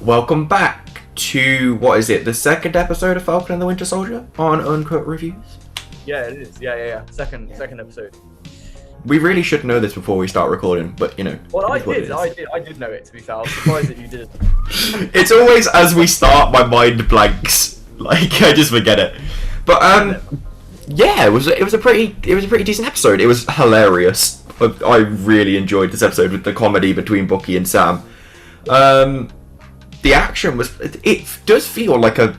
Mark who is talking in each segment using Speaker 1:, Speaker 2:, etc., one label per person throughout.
Speaker 1: Welcome back to, what is it, the second episode of Falcon and the Winter Soldier on Uncut Reviews?
Speaker 2: Yeah, it is. Yeah. Second episode.
Speaker 1: We really should know this before we start recording, but you know.
Speaker 2: Well, I did know it, to be fair. I was surprised that you did.
Speaker 1: It's always as we start, my mind blanks. Like, I just forget it. But, yeah, it was a pretty decent episode. It was hilarious. I really enjoyed this episode with the comedy between Bucky and Sam. The action was, it just feels like a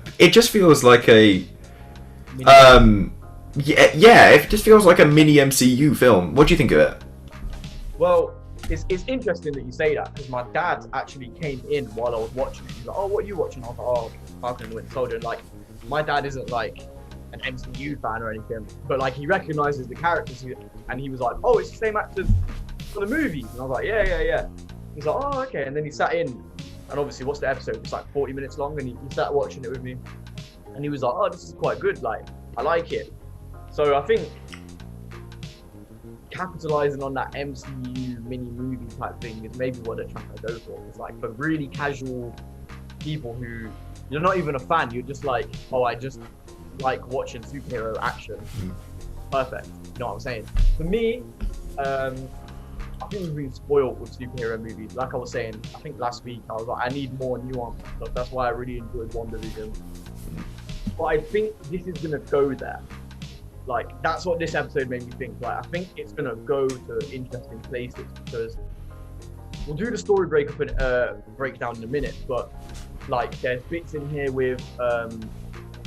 Speaker 1: mini MCU film. What do you think of it?
Speaker 2: Well, it's interesting that you say that, because my dad actually came in while I was watching it. He's like, "Oh, what are you watching?" I was like, "Oh, Falcon and the Winter Soldier." And like, my dad isn't like an MCU fan or anything, but like he recognizes the characters, and he was like, "Oh, it's the same actors for the movies." And I was like, "Yeah." He's like, "Oh, okay." And then he sat in, and obviously, what's the episode? It's like 40 minutes long, and he sat watching it with me, and he was like, "Oh, this is quite good. Like, I like it." So I think capitalizing on that MCU mini movie type thing is maybe what they're trying to go for. It's like for really casual people who you're not even a fan, you're just like, "Oh, I just like watching superhero action." Perfect. You know what I'm saying? For me, I think we've been spoiled with superhero movies. Like I was saying, I think last week, I was like, I need more nuance. So that's why I really enjoyed WandaVision. But I think this is gonna go there. Like, that's what this episode made me think. Like, I think it's gonna go to interesting places, because we'll do the story breakdown in a minute. But like, there's bits in here with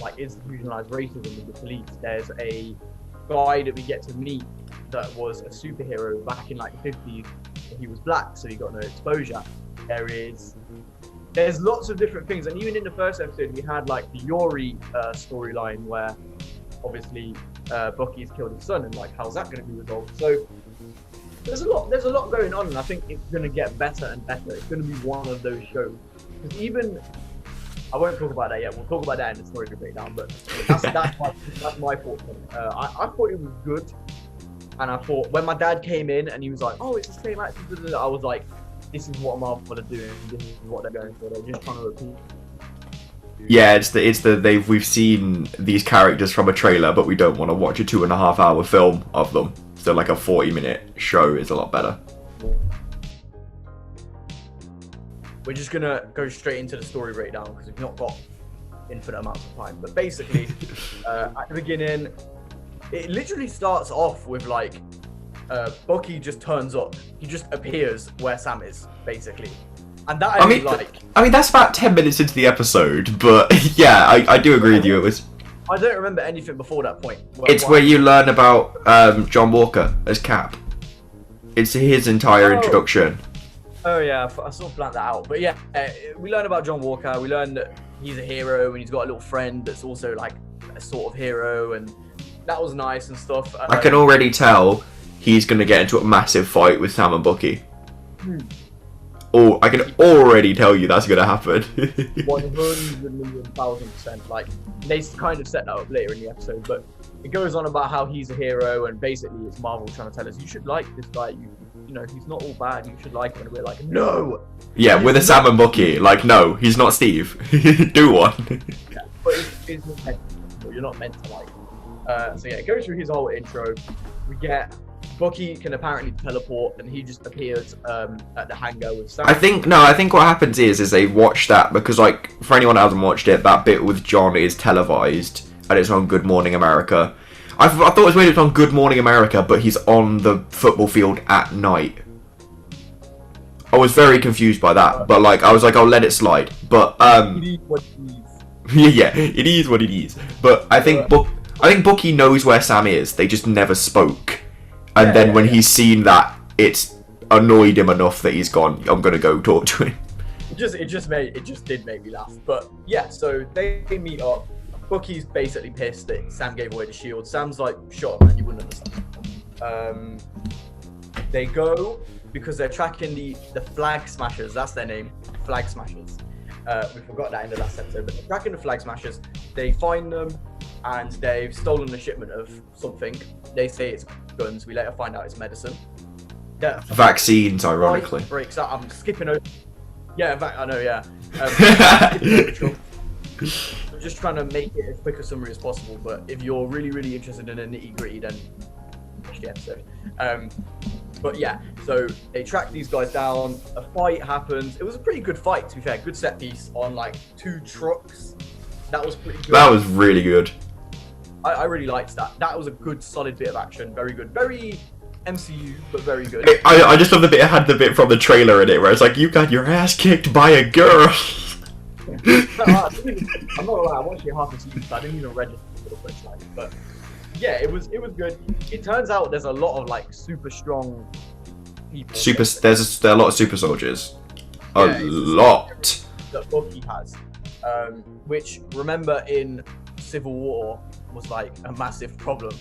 Speaker 2: like institutionalized racism with the police. There's a guy that we get to meet that was a superhero back in like the 50s. He was black, so he got no exposure. There's lots of different things, and even in the first episode, we had like the Yori storyline where obviously Bucky's killed his son, and like, how's that going to be resolved? So there's a lot going on, and I think it's going to get better and better. It's going to be one of those shows, because even I won't talk about that yet. We'll talk about that in the story breakdown. But that's my thoughts on it. I thought it was good, and I thought when my dad came in and he was like, "Oh, it's the same actors," I was like, "This is what Marvel are doing. This is what they're going for. They're just trying to repeat."
Speaker 1: Yeah, we've seen these characters from a trailer, but we don't want to watch a 2.5 hour film of them. So like a 40-minute show is a lot better.
Speaker 2: We're just gonna go straight into the story breakdown, because we've not got infinite amounts of time. But basically, at the beginning, it literally starts off with like Bucky just turns up. He just appears where Sam is, basically. And that I
Speaker 1: mean, that's about 10 minutes into the episode, but yeah, I do agree with you. It was.
Speaker 2: I don't remember anything before that point.
Speaker 1: Where you learn about John Walker as Cap. It's his entire introduction.
Speaker 2: Oh yeah, I sort of blanked that out. But yeah, we learn about John Walker. We learn that he's a hero, and he's got a little friend that's also like a sort of hero, and that was nice and stuff.
Speaker 1: I can already tell he's going to get into a massive fight with Sam and Bucky. Oh, I can already tell you that's going to happen.
Speaker 2: 100,000,000%. Like, they kind of set that up later in the episode, but it goes on about how he's a hero, and basically it's Marvel trying to tell us, you should like this guy. You know, he's not all bad. You should like him. And we're like, no.
Speaker 1: Yeah, with a Sam and Bucky, like, no, he's not Steve. Do one.
Speaker 2: Yeah, but it's not meant to. You're not meant to like. So yeah, it goes through his whole intro. We get Bucky can apparently teleport, and he just appears at the hangar with Sam.
Speaker 1: I think what happens is they watch that, because like, for anyone who hasn't watched it, that bit with John is televised and it's on Good Morning America. I thought it was weird it's on Good Morning America, but he's on the football field at night. I was very confused by that, but like, I was like, I'll let it slide. But
Speaker 2: It is what it is.
Speaker 1: yeah, it is what it is. But I think Bucky knows where Sam is. They just never spoke. And then when he's seen that, it's annoyed him enough that he's gone, I'm gonna go talk to him.
Speaker 2: It just did make me laugh. But yeah, so they meet up. Bucky's basically pissed that Sam gave away the shield. Sam's like, "Shut up, man, you wouldn't understand." They go because they're tracking the Flag Smashers. That's their name, Flag Smashers. We forgot that in the last episode, but they're tracking the Flag Smashers. They find them, and they've stolen a shipment of something. They say it's guns. We later find out it's medicine. The
Speaker 1: Vaccines, ironically.
Speaker 2: breaks out. I'm skipping over. Yeah, I know. Yeah. I'm just trying to make it as quick a summary as possible. But if you're really, really interested in a nitty gritty, then watch the episode. But yeah, so they track these guys down. A fight happens. It was a pretty good fight, to be fair. Good set piece on like 2 trucks. That was pretty good.
Speaker 1: That was really good.
Speaker 2: I really liked that. That was a good, solid bit of action. Very good. Very MCU, but very good.
Speaker 1: I just love the bit. It had the bit from the trailer in it where it's like, you got your ass kicked by a girl.
Speaker 2: I'm not gonna lie, I watched it half a season, so I didn't even register for the punchline. But yeah, it was good. It turns out there's a lot of like super strong people.
Speaker 1: There's a lot of super soldiers. A lot.
Speaker 2: That Bucky has, which remember in Civil War was like a massive problem,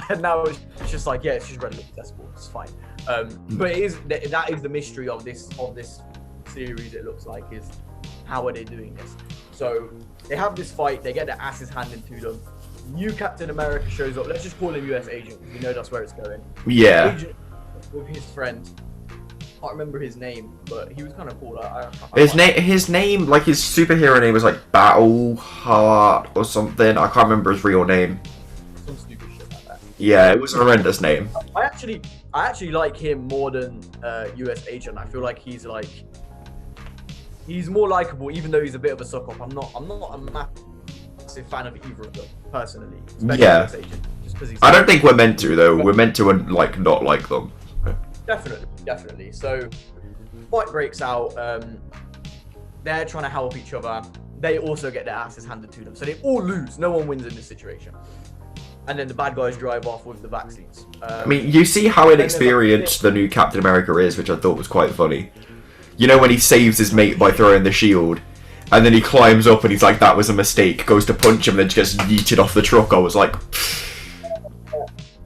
Speaker 2: and now it's just like, yeah, it's just readily accessible. It's fine. But it is that is the mystery of this series. It looks like is how are they doing this? So they have this fight. They get their asses handed to them. New Captain America shows up. Let's just call him US Agent. We know that's where it's going.
Speaker 1: Yeah.
Speaker 2: Agent with his friend. Can't remember his name, but he was kind of cool.
Speaker 1: His name, like his superhero name was like Battleheart or something. I can't remember his real name.
Speaker 2: Some stupid shit like that.
Speaker 1: Yeah, it was a horrendous name.
Speaker 2: I actually like him more than US Agent. I feel like he's more likable, even though he's a bit of a suck up. I'm not a massive fan of either of them personally. Especially US Agent, just because he's.
Speaker 1: I don't think we're meant to though. We're meant to like not like them.
Speaker 2: Definitely. So, fight breaks out. They're trying to help each other. They also get their asses handed to them. So they all lose. No one wins in this situation. And then the bad guys drive off with the vaccines.
Speaker 1: I mean, you see how inexperienced the new Captain America is, which I thought was quite funny. You know when he saves his mate by throwing the shield, and then he climbs up and he's like, that was a mistake, goes to punch him and then just gets yeeted off the truck. I was like...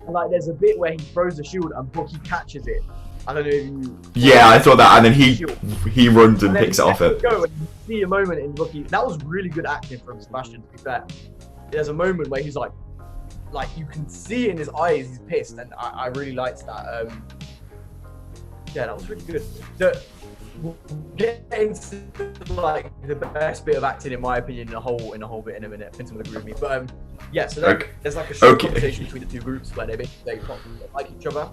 Speaker 2: Like, there's a bit where he throws the shield and Bucky catches it. I don't know if you...
Speaker 1: Yeah, I saw that, and then he runs and picks it off it.
Speaker 2: Go and you see a moment in Bucky... That was really good acting from Sebastian, to be fair. There's a moment where he's like you can see in his eyes he's pissed, and I really liked that. Yeah, that was really good. We'll get into like the best bit of acting in my opinion in a whole bit in a minute. Vincent will agree with me, but yeah. So there's like a short conversation between the two groups where they basically like each other.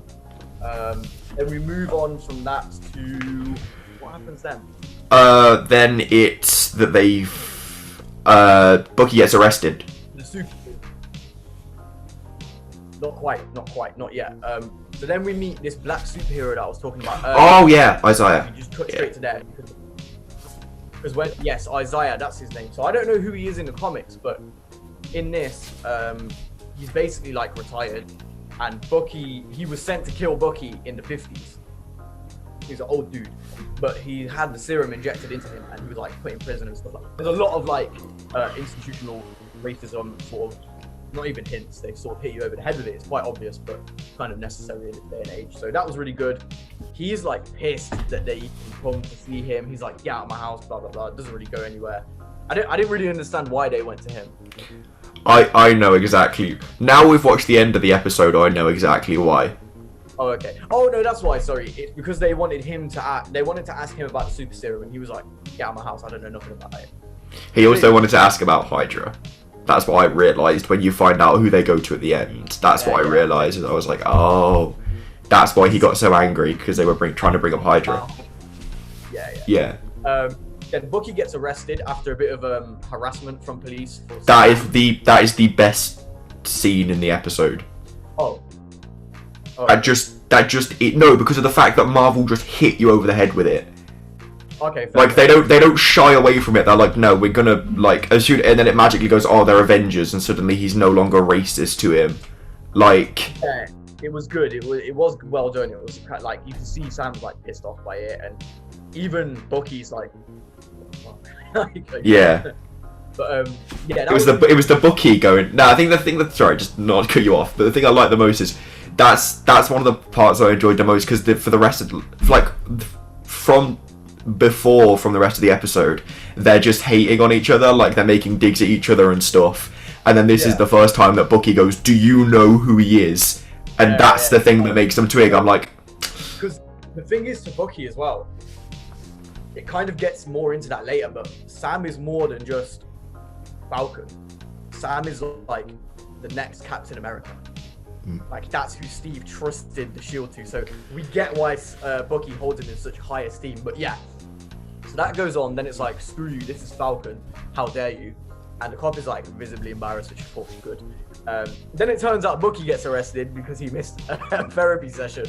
Speaker 2: Then we move on from that to what happens then.
Speaker 1: Then it's that Bucky gets arrested.
Speaker 2: The super. Not yet. So then we meet this black superhero that I was talking about earlier.
Speaker 1: Oh yeah, Isaiah.
Speaker 2: You just cut straight to there. Because Isaiah, that's his name. So I don't know who he is in the comics, but in this, he's basically like retired. And Bucky, he was sent to kill Bucky in the 50s. He's an old dude, but he had the serum injected into him, and he was like put in prison and stuff like that. There's a lot of like institutional racism, sort of. Not even hints, they sort of hit you over the head with it. It's quite obvious, but kind of necessary in this day and age. So that was really good. He's like pissed that they come to see him. He's like, get out of my house, blah blah blah. It doesn't really go anywhere. I didn't really understand why they went to him.
Speaker 1: I know exactly. Now we've watched the end of the episode, I know exactly why.
Speaker 2: Oh, okay. Oh no, that's why. Sorry, it's because they wanted him to they wanted to ask him about the super serum, and he was like, get out of my house. I don't know nothing about it.
Speaker 1: He also wanted to ask about Hydra. That's what I realised when you find out who they go to at the end. That's what I realised. I was like, oh, that's why he got so angry, because they were trying to bring up Hydra. Yeah.
Speaker 2: Then Bucky gets arrested after a bit of harassment from police.
Speaker 1: That is the best scene in the episode.
Speaker 2: Oh.
Speaker 1: No, because of the fact that Marvel just hit you over the head with it.
Speaker 2: Okay.
Speaker 1: Like they don't shy away from it. They're like, no, we're gonna like as soon, and then it magically goes, oh, they're Avengers, and suddenly he's no longer racist to him. Like,
Speaker 2: yeah, it was good. It was well done. It was kind of, like you can see Sam's like pissed off by it, and even Bucky's like
Speaker 1: yeah.
Speaker 2: But yeah,
Speaker 1: it was the Bucky going. No, I think the thing that sorry, just not to cut you off, but the thing I like the most is that's one of the parts I enjoyed the most because for the rest of like from the rest of the episode, they're just hating on each other, like they're making digs at each other and stuff. And then this is the first time that Bucky goes, "Do you know who he is?" And that's the thing that makes them twig. I'm like,
Speaker 2: the thing is to Bucky as well, it kind of gets more into that later, but Sam is more than just Falcon. Sam is like the next Captain America. Like that's who Steve trusted the shield to. So we get why Bucky holds him in such high esteem. But yeah, so that goes on. Then it's like, screw you, this is Falcon. How dare you? And the cop is like visibly embarrassed, which I thought was good. Then it turns out Bucky gets arrested because he missed a therapy session,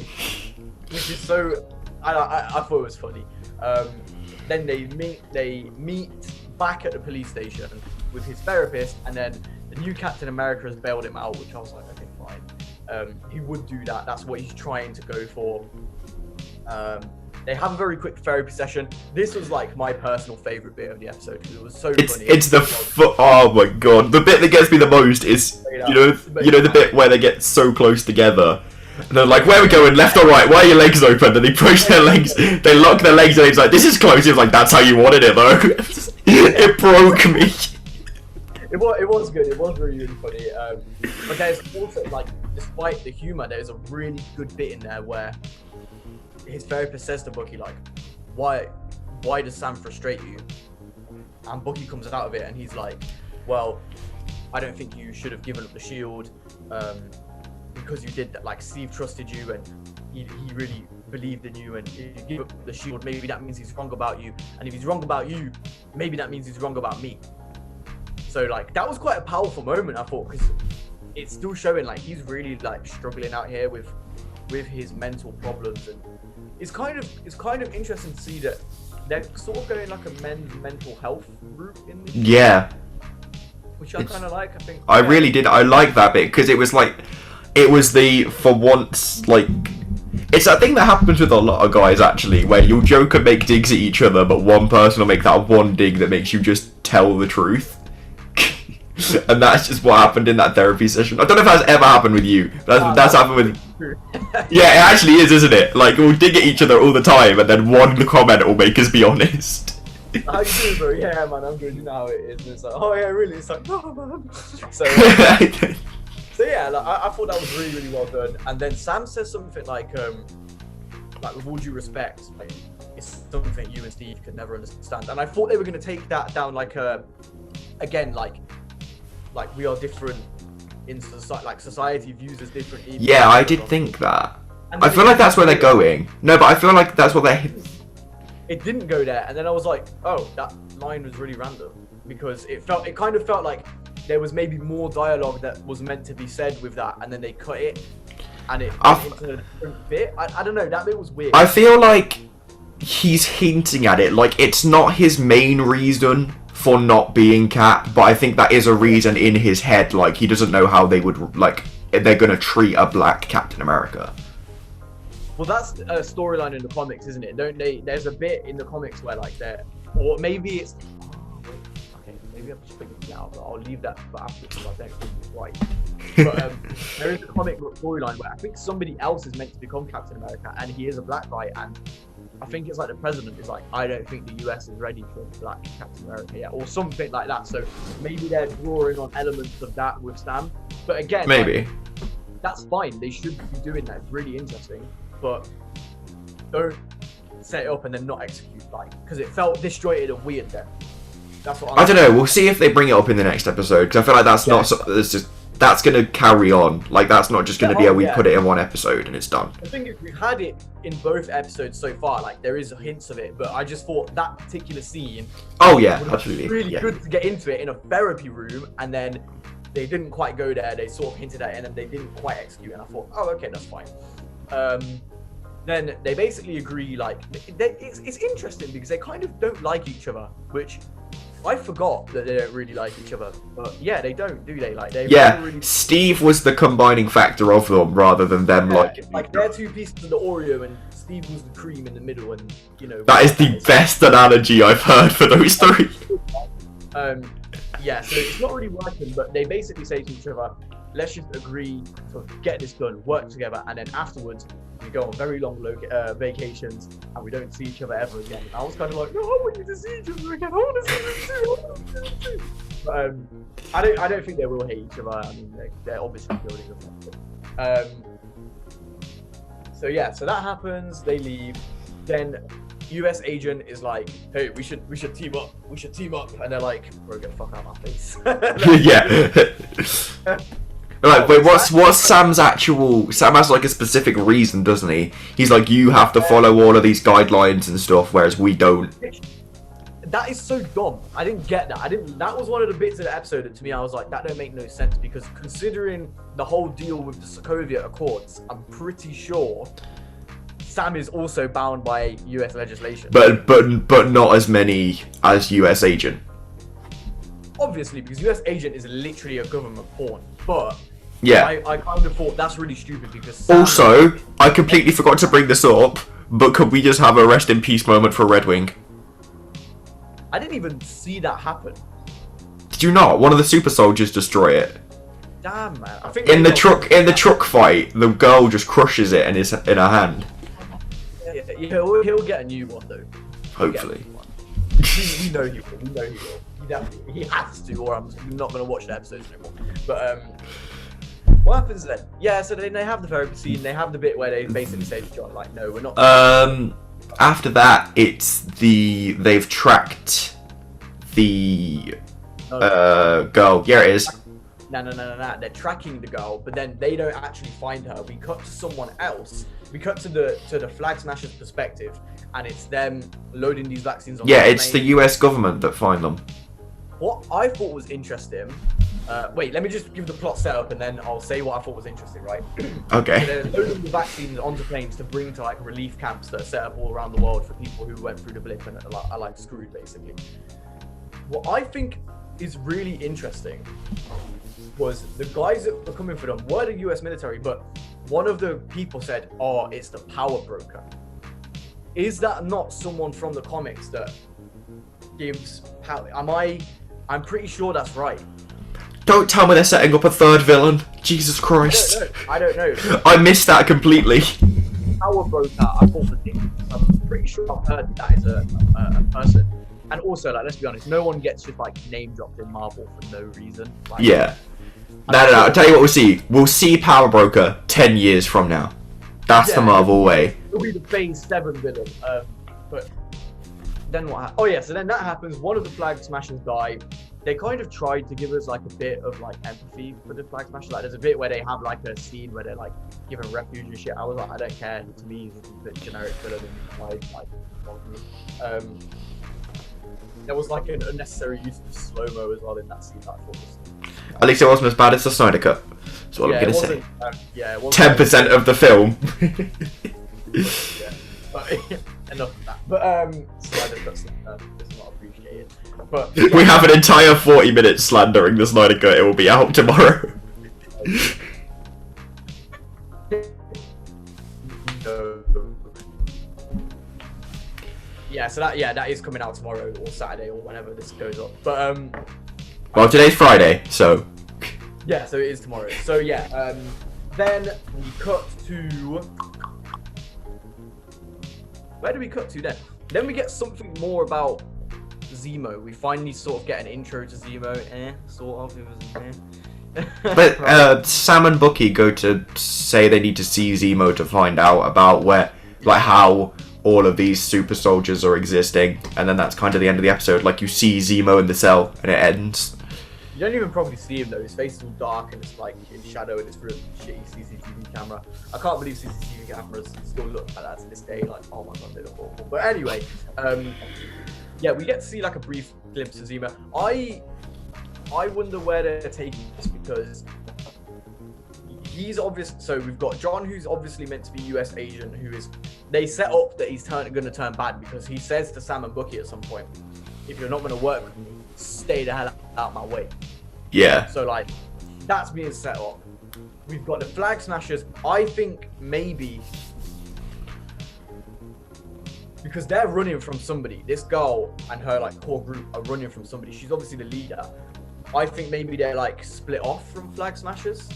Speaker 2: which is so, I thought it was funny. Then they meet back at the police station with his therapist, and then the new Captain America has bailed him out, which I was like, okay, fine. He would do that. That's what he's trying to go for. They have a very quick therapy session. This was like my personal favorite bit of the episode because it was so funny.
Speaker 1: It's the oh my god, the bit that gets me the most is you know the bit where they get so close together. And they're like, where are we going, left or right? Why are your legs open? And they push their legs, they lock their legs, and he's like, this is close. He was like, that's how you wanted it, though. It broke me.
Speaker 2: It was good. It was really, really funny. But there's also, like, despite the humor, there's a really good bit in there where his therapist says to Bucky, like, why does Sam frustrate you? And Bucky comes out of it, and he's like, well, I don't think you should have given up the shield. Because you did that, like Steve trusted you and he really believed in you, and if you give up the shield, maybe that means he's wrong about you, and if he's wrong about you, maybe that means he's wrong about me. So like that was quite a powerful moment, I thought, because it's still showing like he's really like struggling out here with his mental problems, and it's kind of interesting to see that they're sort of going like a men's mental health route in this.
Speaker 1: Yeah,
Speaker 2: which I kind of like. I think
Speaker 1: I really did. I like that bit because it was like. It was the, for once, like, it's that thing that happens with a lot of guys, actually, where you'll joke and make digs at each other, but one person will make that one dig that makes you just tell the truth. And that's just what happened in that therapy session. I don't know if that's ever happened with you. That's happened with... Yeah, it actually is, isn't it? Like, we'll dig at each other all the time, and then one comment will make us be honest.
Speaker 2: How you doing, bro? Yeah, man, I'm good. You know how it is. And it's like, oh, yeah, really? It's like, no, man. So yeah, like, I thought that was really, really well done. And then Sam says something like with all due respect, like, it's something you and Steve could never understand. And I thought they were going to take that down like again, like we are different in society, like society views us differently.
Speaker 1: Yeah, I did think that. I feel like that's where they're going. No, but I feel like that's what they...
Speaker 2: It didn't go there, and then I was like, oh, that line was really random, because it kind of felt like there was maybe more dialogue that was meant to be said with that, and then they cut it, and it went into a different bit. I don't know, that bit was weird.
Speaker 1: I feel like he's hinting at it, like it's not his main reason for not being Cap, but I think that is a reason in his head, like he doesn't know how they would, like, they're gonna treat a black Captain America.
Speaker 2: Well, that's a storyline in the comics, isn't it? Don't they? There's a bit in the comics where like or maybe it's... Maybe I'm just figuring it out, but I'll leave that for after because I don't think it's right. But there is a comic book storyline where I think somebody else is meant to become Captain America, and he is a black guy, and I think it's like the president is like, I don't think the US is ready for black Captain America yet, or something like that. So maybe they're drawing on elements of that with Sam. But again,
Speaker 1: maybe
Speaker 2: like, that's fine. They should be doing that. It's really interesting, but don't set it up and then not execute, like, because it felt disjointed and weird there. That's what
Speaker 1: I don't know. We'll see if they bring it up in the next episode, because I feel like that's that's going to carry on. Like, that's not just going to be we put it in one episode and it's done.
Speaker 2: The thing is, we've had it in both episodes so far. Like, there is hints of it, but I just thought that particular scene.
Speaker 1: Oh yeah, absolutely.
Speaker 2: Really good to get into it in a therapy room, and then they didn't quite go there. They sort of hinted at it, and then they didn't quite execute. And I thought, oh, okay, that's fine. Then they basically agree. Like, it's interesting because they kind of don't like each other, which. I forgot that they don't really like each other, but yeah, they don't, do they? Like, they really... Steve
Speaker 1: was the combining factor of them rather than them
Speaker 2: like they're two pieces of the Oreo, and Steve was the cream in the middle, and you know.
Speaker 1: That is the best analogy I've heard for those three.
Speaker 2: Yeah, so it's not really working, but they basically say to each other, let's just agree to get this done, work together, and then afterwards we go on very long vacations and we don't see each other ever again. And I was kind of like, no, I want you to see each other again. I want to see them too. But I don't think they will hate each other. I mean, they're obviously building a friendship. So yeah, so that happens. They leave. Then US agent is like, "Hey, we should team up. We should team up." And they're like, "Bro, get the fuck out of my face."
Speaker 1: Yeah. Like, wait, what's Sam's actual... Sam has, like, a specific reason, doesn't he? He's like, you have to follow all of these guidelines and stuff, whereas we don't.
Speaker 2: That is so dumb. I didn't get that. That was one of the bits of the episode that to me, I was like, that don't make no sense, because considering the whole deal with the Sokovia Accords, I'm pretty sure Sam is also bound by US legislation.
Speaker 1: But not as many as US agent.
Speaker 2: Obviously, because US agent is literally a government pawn. But
Speaker 1: yeah,
Speaker 2: I kind of thought that's really stupid because Sam
Speaker 1: also, I completely forgot to bring this up, but could we just have a rest in peace moment for Red Wing?
Speaker 2: I didn't even see that happen.
Speaker 1: Did you not? One of the super soldiers destroy it.
Speaker 2: Damn, man. I think
Speaker 1: in the truck fight, the girl just crushes it in her hand.
Speaker 2: Yeah, he'll get a new one though.
Speaker 1: Hopefully.
Speaker 2: We know he will. We know he will. He has to, or I'm not going to watch the episodes anymore. But what happens then? Yeah, so then they have the therapy scene. They have the bit where they basically say to John, like, "No, we're not."
Speaker 1: After that, it's they've tracked the girl. Yeah, it is.
Speaker 2: No. They're tracking the girl, but then they don't actually find her. We cut to someone else. We cut to the Flag Smashers' perspective, and it's them loading these vaccines on.
Speaker 1: Yeah, it's the US government that find them.
Speaker 2: What I thought was interesting. Wait, let me just give the plot setup, and then I'll say what I thought was interesting. Right?
Speaker 1: Okay.
Speaker 2: So they're loading the vaccines onto planes to bring to like relief camps that are set up all around the world for people who went through the blip and are like screwed, basically. What I think is really interesting was the guys that were coming for them were the US military, but one of the people said, "Oh, it's the power broker." Is that not someone from the comics that gives power? I'm pretty sure that's right.
Speaker 1: Don't tell me they're setting up a third villain. Jesus Christ.
Speaker 2: I don't know.
Speaker 1: I missed that completely.
Speaker 2: Power broker, I thought the thing. I'm pretty sure I've heard that is a person. And also, like, let's be honest, no one gets just like name dropped in Marvel for no reason. Like,
Speaker 1: yeah. No. I'll tell you what we'll see. We'll see Power Broker 10 years from now. That's the Marvel way.
Speaker 2: It'll be the Phase 7 villain. But then what? Oh yeah, so then that happens. One of the Flag Smashers die. They kind of tried to give us like a bit of like empathy for the Flag Smashers. Like, there's a bit where they have like a scene where they're like giving refuge and shit. I was like, I don't care. To me, it's a bit generic villain. Like, there was like an unnecessary use of slow-mo as well in that scene. That I thought was.
Speaker 1: At least it wasn't as bad as the Snyder Cut. That's what I'm gonna say.
Speaker 2: It wasn't
Speaker 1: 10% of the film.
Speaker 2: Yeah, but enough of that. But Snyder Cut's not appreciated. But
Speaker 1: we have an entire 40 minutes slandering the Snyder Cut. It will be out tomorrow.
Speaker 2: Yeah, so that is coming out tomorrow or Saturday or whenever this goes up. But
Speaker 1: well, today's Friday, so
Speaker 2: yeah, so it is tomorrow. So yeah, then we cut to where do we cut to then? Then we get something more about Zemo. We finally sort of get an intro to Zemo, sort of. It was
Speaker 1: But Sam and Bucky go to say they need to see Zemo to find out about how all of these super soldiers are existing, and then that's kind of the end of the episode. Like, you see Zemo in the cell, and it ends.
Speaker 2: You don't even probably see him though. His face is all dark and it's like in shadow and it's through a shitty CCTV camera. I can't believe CCTV cameras still look like that to this day. Like, oh my god, they look awful. But anyway, yeah, we get to see like a brief glimpse of Zemo. I wonder where they're taking this, because he's obvious. So we've got John, who's obviously meant to be US agent, who is. They set up that he's going to turn bad because he says to Sam and Bucky at some point, "If you're not going to work with me, stay the hell out my way."
Speaker 1: Yeah.
Speaker 2: So like, that's being set up. We've got the Flag Smashers. I think maybe because they're running from somebody. This girl and her like core group are running from somebody. She's obviously the leader. I think maybe they're like split off from Flag Smashers.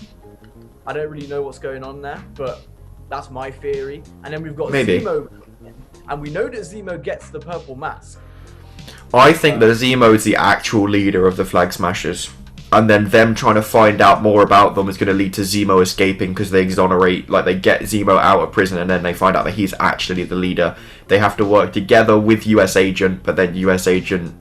Speaker 2: I don't really know what's going on there, but that's my theory. And then we've got Zemo, and we know that Zemo gets the purple mask.
Speaker 1: I think that Zemo is the actual leader of the Flag Smashers. and then them trying to find out more about them is going to lead to Zemo escaping because they exonerate, like they get Zemo out of prison, and then they find out that he's actually the leader. They have to work together with US Agent, but then US Agent,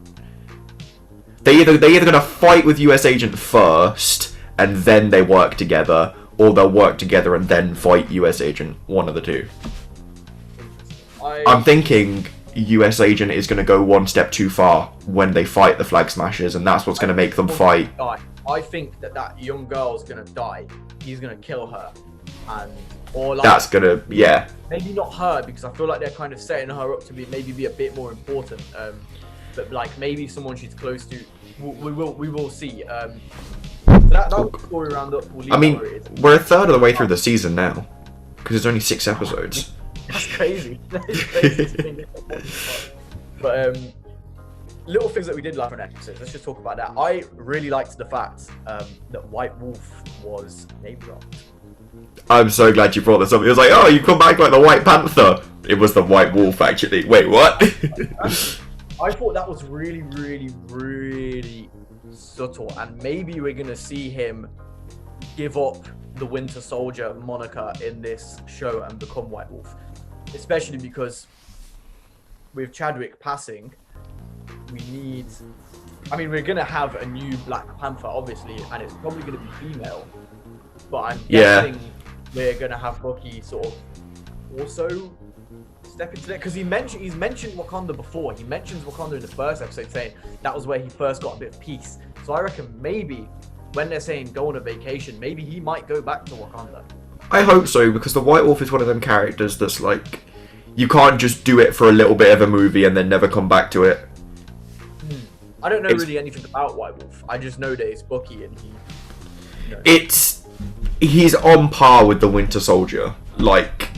Speaker 1: they're either going to fight with US Agent first and then they work together, or they'll work together and then fight US Agent. One of the two. I'm thinking US Agent is going to go one step too far when they fight the Flag Smashers, and that's what's going to make them fight.
Speaker 2: I think that young girl's going to die. He's going to kill her, or like
Speaker 1: that's going to, yeah.
Speaker 2: Maybe not her, because I feel like they're kind of setting her up to be a bit more important. But like maybe someone she's close to. We will see. So that story roundup.
Speaker 1: I mean, we're a third of the way through the season now, because there's only 6 episodes.
Speaker 2: That's crazy. That's crazy. But little things that we did like from episodes. Let's just talk about that. I really liked the fact that White Wolf was name dropped.
Speaker 1: I'm so glad you brought this up. It was like, oh, you come back like the White Panther. It was the White Wolf, actually. Wait, what?
Speaker 2: I thought that was really, really, really subtle, and maybe we're gonna see him give up the Winter Soldier moniker in this show and become White Wolf. Especially because with Chadwick passing, we're gonna have a new Black Panther, obviously, and it's probably gonna be female. But I'm guessing we're gonna have Bucky sort of also step into that, because he's mentioned Wakanda before. He mentions Wakanda in the first episode, saying that was where he first got a bit of peace. So I reckon maybe when they're saying go on a vacation, maybe he might go back to Wakanda.
Speaker 1: I hope so, because the White Wolf is one of them characters that's like, you can't just do it for a little bit of a movie and then never come back to it.
Speaker 2: I don't know really anything about White Wolf. I just know that it's Bucky, and
Speaker 1: he's on par with the Winter Soldier. Like,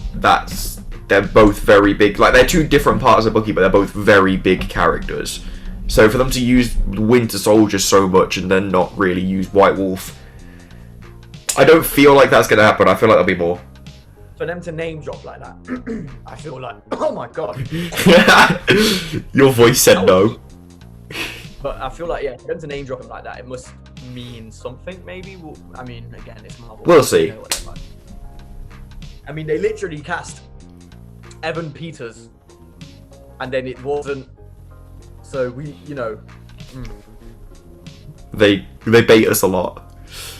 Speaker 1: they're both very big. Like, they're two different parts of Bucky, but they're both very big characters. So for them to use Winter Soldier so much and then not really use White Wolf, I don't feel like that's going to happen. I feel like there'll be more.
Speaker 2: For them to name drop like that, I feel like, oh my god.
Speaker 1: Your voice said no.
Speaker 2: But I feel like, for them to name drop him like that, it must mean something, maybe. I mean, again, it's Marvel.
Speaker 1: We'll see.
Speaker 2: Like. I mean, they literally cast Evan Peters, and then it wasn't. So
Speaker 1: They bait us a lot.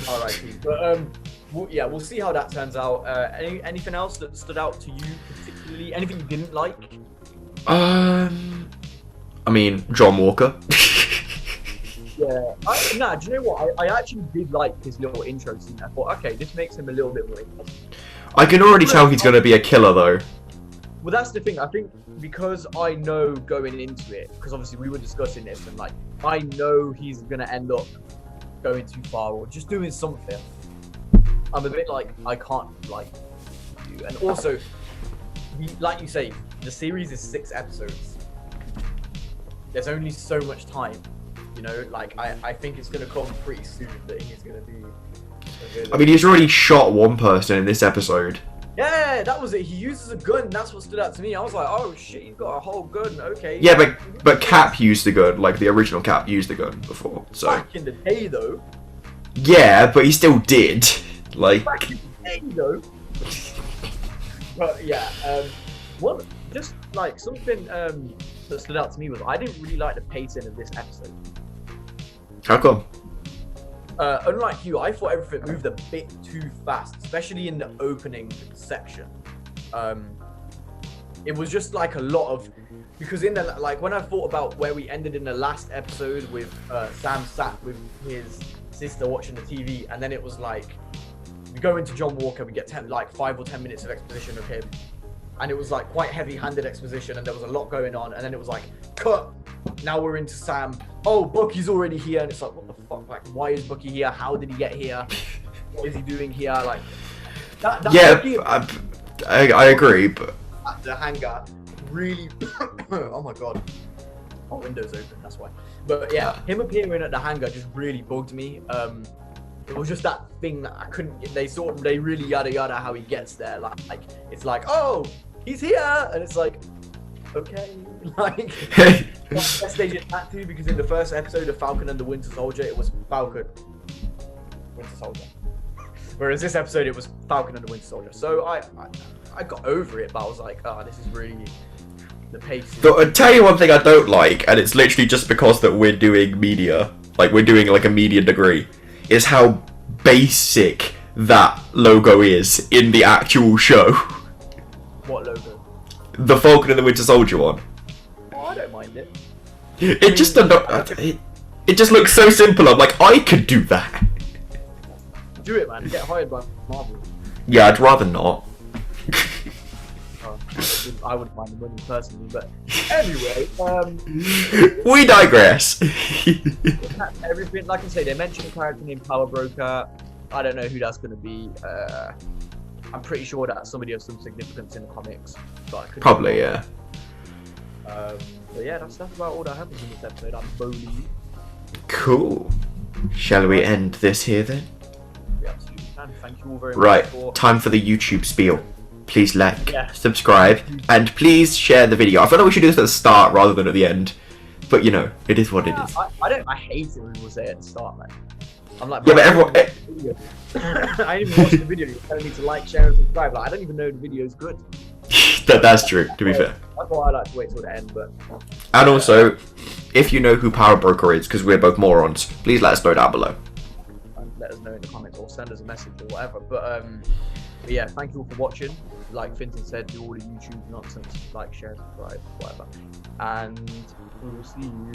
Speaker 2: Alright, but we'll see how that turns out. Anything else that stood out to you particularly? Anything you didn't like?
Speaker 1: I mean, John Walker.
Speaker 2: Yeah. Do you know what? I actually did like his little intro scene. I thought, okay, this makes him a little bit more interesting.
Speaker 1: I can already tell he's going to be a killer, though.
Speaker 2: Well, that's the thing. I think because I know going into it, because obviously we were discussing this, and like I know he's going to end up going too far or just doing something. I'm a bit like, I can't like you. And also, like you say, the series is 6 episodes. There's only so much time. Like I think it's going to come pretty soon that he's going to be.
Speaker 1: I mean, he's already shot one person in this episode.
Speaker 2: Yeah, that was it. He uses a gun. That's what stood out to me. I was like, oh shit, he's got a whole gun. Okay.
Speaker 1: Yeah, but Cap used the gun. Like the original Cap used the gun before. So.
Speaker 2: Back in the day, though.
Speaker 1: Yeah, but he still did. Like.
Speaker 2: Back in the day, though. But yeah, just like something that stood out to me was I didn't really like the pacing of this episode.
Speaker 1: How come?
Speaker 2: Unlike you, I thought everything moved a bit too fast, especially in the opening section. It was just like a lot of, because in the when I thought about where we ended in the last episode with Sam sat with his sister watching the TV, and then it was like we go into John Walker, we get 5 or 10 minutes of exposition of him, and it was like quite heavy-handed exposition, and there was a lot going on, and then it was like cut. Now we're into Sam. Oh, Bucky's already here, and it's like, what the fuck? Like, why is Bucky here? How did he get here? What is he doing here? Like, that
Speaker 1: yeah, I agree, but
Speaker 2: at the hangar, really. Oh my god, my window's open. That's why. But yeah, him appearing at the hangar just really bugged me. It was just that thing that I couldn't get. They really yada how he gets there. Like it's like, oh, he's here, and it's like, okay, like. Best they did that too, because in the first episode of Falcon and the Winter Soldier, it was Falcon. Winter Soldier. Whereas this episode, it was Falcon and the Winter Soldier. So I got over it, but I was like, this is really the pace.
Speaker 1: I'll tell you one thing I don't like, and it's literally just because that we're doing media, like we're doing like a media degree, is how basic that logo is in the actual show.
Speaker 2: What logo?
Speaker 1: The Falcon and the Winter Soldier one.
Speaker 2: Oh, I don't mind it.
Speaker 1: It just it just looks so simple. I'm like, I could do that.
Speaker 2: Do it, man. Get hired by Marvel.
Speaker 1: Yeah, I'd rather not.
Speaker 2: I wouldn't mind the money personally, but anyway,
Speaker 1: we digress.
Speaker 2: that's everything. Like I say, they mentioned a character named Power Broker. I don't know who that's going to be. I'm pretty sure that's somebody of some significance in the comics. But I couldn't
Speaker 1: Probably, yeah.
Speaker 2: But yeah, that's about all that happens in this episode. I'm Bowley.
Speaker 1: Cool. Shall we end this here then?
Speaker 2: We absolutely can. Thank you all very
Speaker 1: Right,
Speaker 2: much for...
Speaker 1: time for the YouTube spiel. Please like,
Speaker 2: Yeah.
Speaker 1: subscribe, and please share the video. I feel like we should do this at the start rather than at the end. But you know, it is what it is.
Speaker 2: I hate it when people say it at the start, man. I'm like,
Speaker 1: Yeah, but everyone...
Speaker 2: I didn't even watch the video. You're telling me to like, share, and subscribe. Like, I don't even know the video's good.
Speaker 1: That's true, to be fair.
Speaker 2: That's why I like to wait till the end, but...
Speaker 1: And also, if you know who Power Broker is, because we're both morons, please let us know down below.
Speaker 2: And let us know in the comments or send us a message or whatever. But yeah, thank you all for watching. Like Finton said, do all the YouTube nonsense. Like, share, subscribe, whatever. And we will see you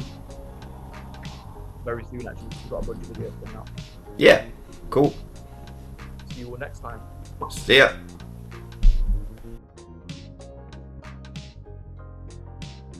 Speaker 2: very soon, actually. We've got a bunch of videos coming out.
Speaker 1: Yeah, cool.
Speaker 2: See you all next time.
Speaker 1: See ya.